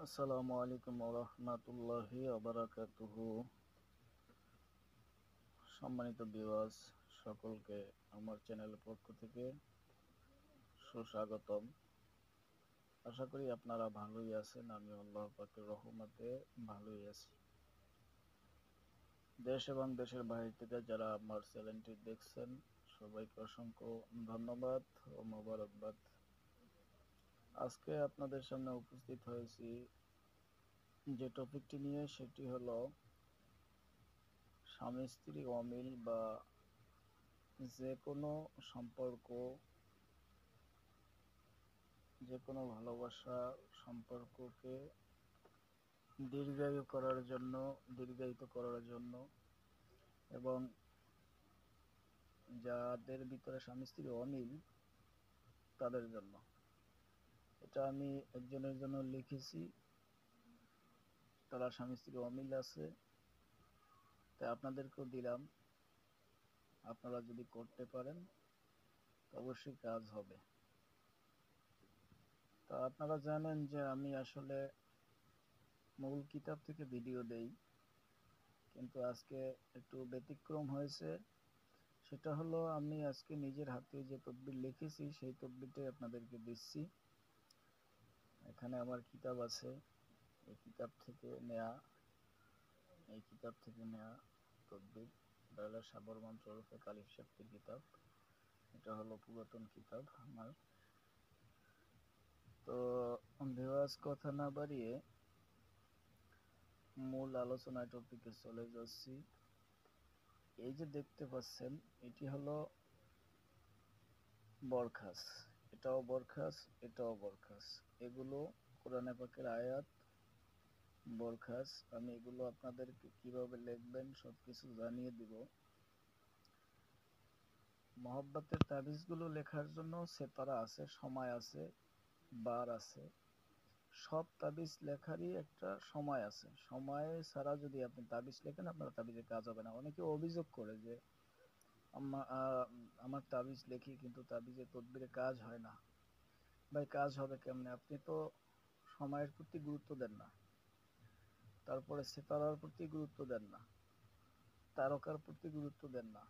আসসালামু আলাইকুম রহমতুল্লাহি ওবারাকাতুহু। সম্মানিত ভিউয়ার্স, সকলকে আমার চ্যানেলের পক্ষ থেকে সুস্বাগতম। আশা করি আপনারা ভালোই আছেন। আমি আল্লাহ পাকের রহমতে ভালোই আছি। দেশ এবং দেশের বাইরে থেকে যারা আমার চ্যানেলটি দেখছেন, সবাইকে অসংখ্য ধন্যবাদ ও মোবারকবাদ। আজকে আপনাদের সামনে উপস্থিত হয়েছি যে টপিকটি নিয়ে, সেটি হলো স্বামী স্ত্রী অমিল বা যে কোনো সম্পর্ক, যে কোনো ভালোবাসা সম্পর্ককে দীর্ঘায়িত করার জন্য এবং যাদের ভিতরে স্বামী স্ত্রী অমিল তাদের জন্য। এটা আমি একজনের জন্য লিখেছি, তারা স্বামী স্ত্রী অমিল আছে, তাই আপনাদেরকেও দিলাম। আপনারা যদি করতে পারেন অবশ্যই কাজ হবে। তা আপনারা জানেন যে আমি আসলে মূল কিতাব থেকে ভিডিও দেই, কিন্তু আজকে একটু ব্যতিক্রম হয়েছে। সেটা হলো, আমি আজকে নিজের হাতে যে তদবির লিখেছি সেই তদবিরটাই আপনাদেরকে দিচ্ছি। এখানে আমার কিতাব আছে, এই কিতাব থেকে নেয়া তদবির। এটা হলো সাবর মন্ত্র ওরফে কালিফ শক্তির কিতাব। এটা হলো পুরাতন কিতাব আমার। তো ভিউয়ার্স, কথা না বাড়িয়ে মূল আলোচনায় টপিকে চলে যাচ্ছি। এই যে দেখতে পাচ্ছেন, এটি হলো বরখাস। এটাও বরখাস, এটাও বরখাস। এগুলো কোরআনে পাকের আয়াত, বরখাস। আমি এগুলো আপনাদেরকে কিভাবে লিখবেন সবকিছু জানিয়ে দিব। মহব্বতের তাবিজগুলো লেখার জন্য সেতারা আছে, সময় আছে, বার আছে। সব তাবিজ লেখারই একটা সময় আছে। সময় ছাড়া যদি আপনি তাবিজ লেখেন, আপনার তাবিজের কাজ হবে না। অনেকে অভিযোগ করে যে আমার তাবিজ লেখি কিন্তু তাবিজের তদবিরে কাজ হয় না। ভাই, কাজ হবে কেমনে? আপনি তো সময়ের প্রতি গুরুত্ব দেন না, তারপরে সেতারার প্রতি গুরুত্ব দেন না, তারকার প্রতি গুরুত্ব দেন না।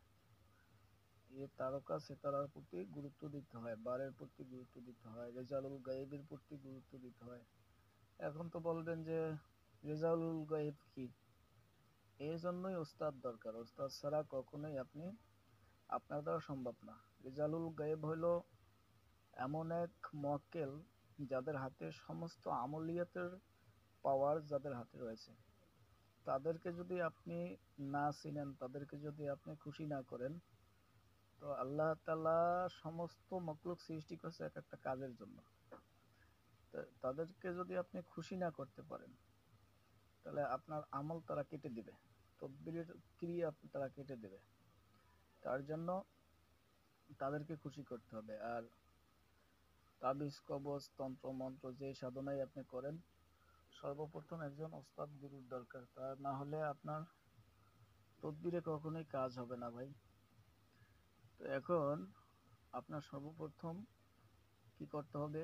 এই তারকা সেতারার প্রতি গুরুত্ব দিতে হয়, বারের প্রতি গুরুত্ব দিতে হয়, রেজালুল গায়েবের প্রতি গুরুত্ব দিতে হয়। এখন তো বলবেন যে রেজাউল গায়েব কি? এই জন্যই ওস্তাদ দরকার। ওস্তাদ ছাড়া কখনোই আপনার দ্বারা সম্ভব না। রেজালুল গায়েব হইল এমন এক মক্কেল যাদের হাতে সমস্ত আমলিয়াতের পাওয়ার যাদের হাতে রয়েছে। তাদেরকে যদি আপনি না চিনেন, তাদেরকে যদি আপনি খুশি না করেন, তো আল্লাহ তাআলা সমস্ত মখলুক সৃষ্টি করছে এক একটা কাজের জন্য। তাদেরকে যদি আপনি খুশি না করতে পারেন, তাহলে আপনার আমল তারা কেটে দিবে, তদবিরের ক্রিয়া তারা কেটে দেবে। তার জন্য তাদেরকে খুশি করতে হবে। আর তাবিজ কবজ তন্ত্র মন্ত্র যে সাধনাই আপনি করেন, সর্বপ্রথম একজন ওস্তাদ গুরুর দরকার। তা না হলে আপনার তদবিরে কখনোই কাজ হবে না ভাই। তো এখন আপনার সর্বপ্রথম কি করতে হবে?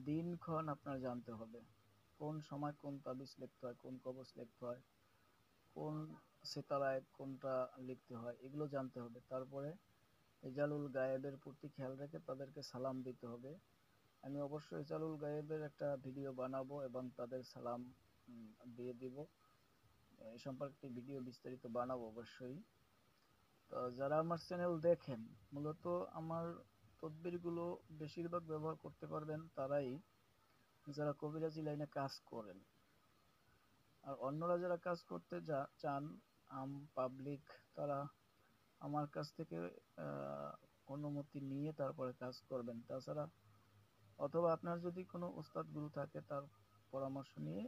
দিনক্ষণ আপনার জানতে হবে, কোন সময় কোন তাবিজ লিখতে হয়, কোন কবজ লিখতে হয়, কোন সেতারায় কোনটা লিখতে হয়, এগুলো জানতে হবে। তারপরে রেজালুল গায়েবের প্রতি খেয়াল রেখে তাদেরকে সালাম দিতে হবে। আমি অবশ্যই রেজালুল গায়েবের একটা ভিডিও বানাবো এবং তাদের সালাম দিয়ে দিব। এই সম্পর্কে ভিডিও বিস্তারিত বানাবো অবশ্যই। তো যারা আমার চ্যানেল দেখেন, মূলত আমার তদবিরগুলো বেশিরভাগ ব্যবহার করতে পারবেন তারাই যারা কবিরাজি লাইনে কাজ করেন। আর অন্যরা যারা কাজ করতে চান, পাবলিক, তারা আমার কাছ থেকে আহ, অনুমতি নিয়ে তারপরে কাজ করবেন। তাছাড়া অথবা আপনার যদি কোনো উস্তাদ গুরু থাকে, তার পরামর্শ নিয়ে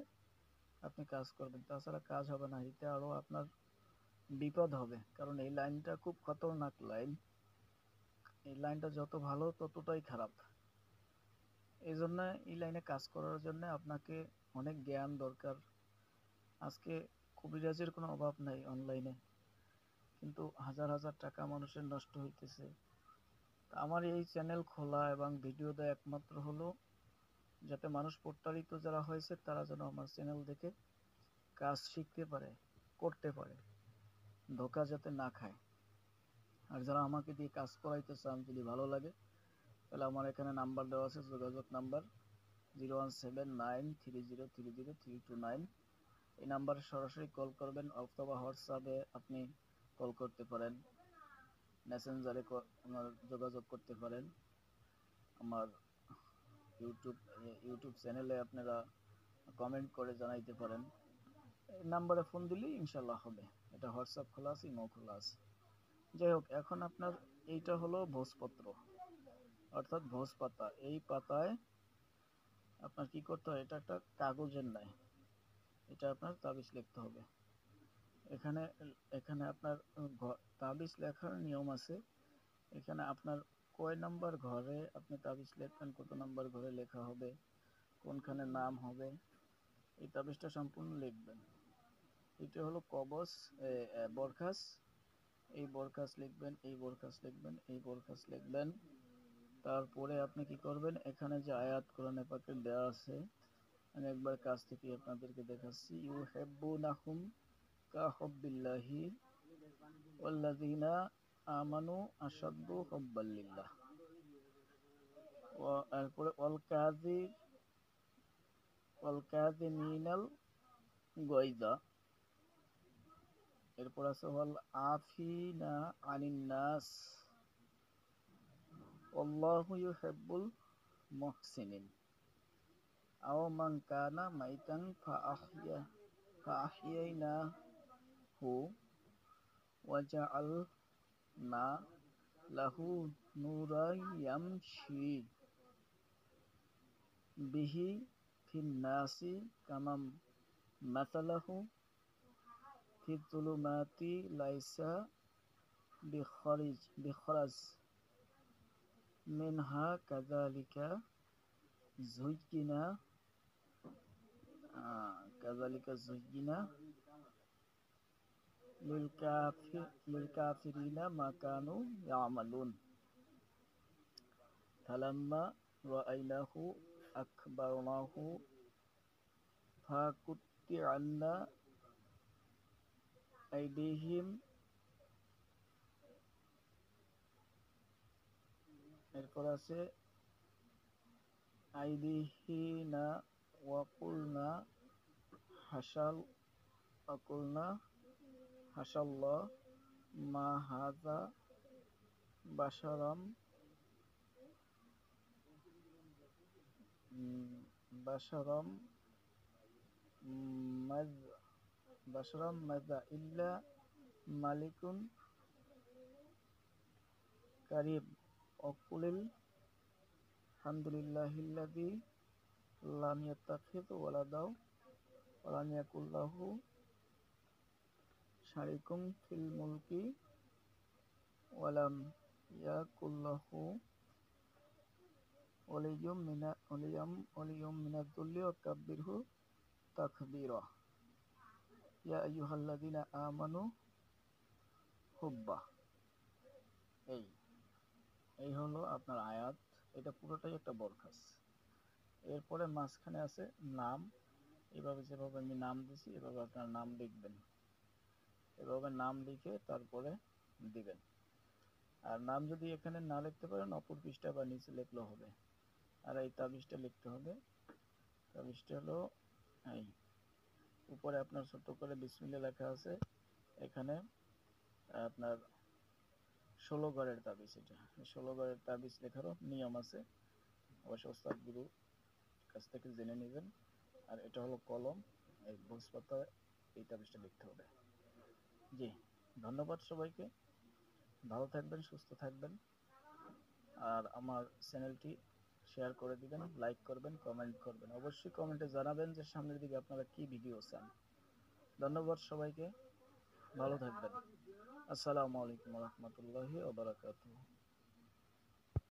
আপনি কাজ করবেন। তাছাড়া কাজ হবে না, এতে আরো আপনার বিপদ হবে। কারণ এই লাইনটা খুব খতরনাক লাইন। এই লাইনটা যত ভালো ততটাই খারাপ। এই জন্য এই লাইনে কাজ করার জন্য আপনাকে অনেক জ্ঞান দরকার। আজকে কবিরাজের কোনো অভাব নাই অনলাইনে, কিন্তু হাজার হাজার টাকা মানুষের নষ্ট হইতেছে। তা আমার এই চ্যানেল খোলা এবং ভিডিও দেওয়া একমাত্র হলো যাতে মানুষ প্রতারিত যারা হয়েছে তারা যেন আমার চ্যানেল দেখে কাজ শিখতে পারে, করতে পারে, ধোকা যাতে না খায়। আর যারা আমাকে দিয়ে কাজ করাইতে চান, যদি ভালো লাগে তাহলে আমার এখানে নাম্বার দেওয়া আছে, যোগাযোগ নাম্বার 01793030329। এই নাম্বারে সরাসরি কল করবেন অথবা হোয়াটসঅ্যাপে আপনি কল করতে পারেন, মেসেঞ্জারে যোগাযোগ করতে পারেন। আমার ইউটিউব চ্যানেলে আপনারা কমেন্ট করে জানাইতে পারেন। এই নাম্বারে ফোন দিলেই ইনশাল্লাহ হবে। এটা হোয়াটসঅ্যাপ খোলা আছে, ইমো খোলা আছে। যাই হোক, এখন আপনার এইটা হলো ভোজপত্র, অর্থাৎ ভোজ পাতা। এই পাতায় আপনার কি করতে হয়, এটা একটা কাগজের ন্যায়, এটা আপনার তাবিজ লিখতে হবে। এখানে এখানে আপনার তাবিজ লেখার নিয়ম আছে। এখানে আপনার কয় নাম্বার ঘরে আপনি তাবিজ লিখবেন, কত নাম্বার ঘরে লেখা হবে, কোনখানে নাম হবে, এই তাবিজটা সম্পূর্ণ লিখবেন। এটা হলো কবজ, বরখাস। এই বরখাস লিখবেন, এই বরখাস লিখবেন, এই বরখাস লিখবেন। তারপরে আপনি কি করবেন, এখানে যে আয়াত কোরআনে পাকে দেওয়া আছে, আমি একবার কাছ থেকে আপনাদেরকে দেখাচ্ছি। ইউহিব্বুনাহুম কাহুব্বিল্লাহি ওয়াল্লাযিনা আমানু আশাদ্দু হুব্বাল লিল্লাহ। এরপরে ওয়াল কাযিমিনাল গায়যা। এরপর আছে ওয়াল আফিনা আনিন নাস আল্লাহু ইউহিব্বুল মুহসিনিন। আও মান কানা মাইতান ফাআহইয়ানাহু ওয়া জাআলনা লাহু নূরান ইয়ামশি বিহি ফিন নাসি কামাম মাসালাহু ফি যুলুমাতি লাইসা বিখরাজ মিনহা কাযালিকা যুয়্যিনা লিল-কাফিরিনা মা কানু ইয়ামালুন। ফালাম্মা রাআইনাহু আকবারনাহু ফাকুত্তিআন্না আইদিহিম। এরপর আছে আইদিহিনা ওয়াকুলনা হাসাল্লাহ মা হাযা বাশারাম মাযা ইল্লা মালিকুন কারীম। অকুলিল হামদুলিল্লাহিল্লাযী লাম ইয়াত্তাখিয ওয়ালাদাও ওয়া লাম ইয়াকুল লাহু শারীকুম ফিল মুলকি ওয়া লাম ইয়াকুল লাহু ওয়ালিয়্যুম মিনায-যুল্লি ওয়া কাব্বিরহু তাকবীরা। ইয়া আইয়ুহাল্লাযীনা আমানু হুব্বা। এই হলো আপনার আয়াত। এটা পুরোটাই একটা বরখাস। এরপরে মাঝখানে আছে নাম। এভাবে যেভাবে আমি নাম দিছি এভাবে আপনার নাম লিখবেন, এভাবে নাম লিখে তারপরে দিবেন। আর নাম যদি এখানে না লিখতে পারেন অপর পৃষ্ঠা বা নিচে লিখলেও হবে। আর এই তাবিজটা লিখতে হবে। তাবিজটা হলো এই উপরে আপনার ছোট্ট করে বিসমিল্লাহ লেখা আছে। এখানে আপনার 16 ঘরের তাবিজ। এটা 16 ঘরের তাবিজ লেখারও নিয়ম আছে, অবশ্য ওস্তাদ গুরু কাছ থেকে জেনে নেবেন। আর এটা হলো কলম, এই ভোজপাতায় এই তাবিজটা লিখতে হবে। জি, ধন্যবাদ সবাইকে। ভালো থাকবেন, সুস্থ থাকবেন। আর আমার চ্যানেলটি শেয়ার করে দিবেন, লাইক করবেন, কমেন্ট করবেন। অবশ্যই কমেন্টে জানাবেন যে সামনের দিকে আপনারা কি ভিডিও চান। ধন্যবাদ সবাইকে, ভালো থাকবেন। আসসালামু আলাইকুম ওয়া রাহমাতুল্লাহি ওয়া বারাকাতুহু।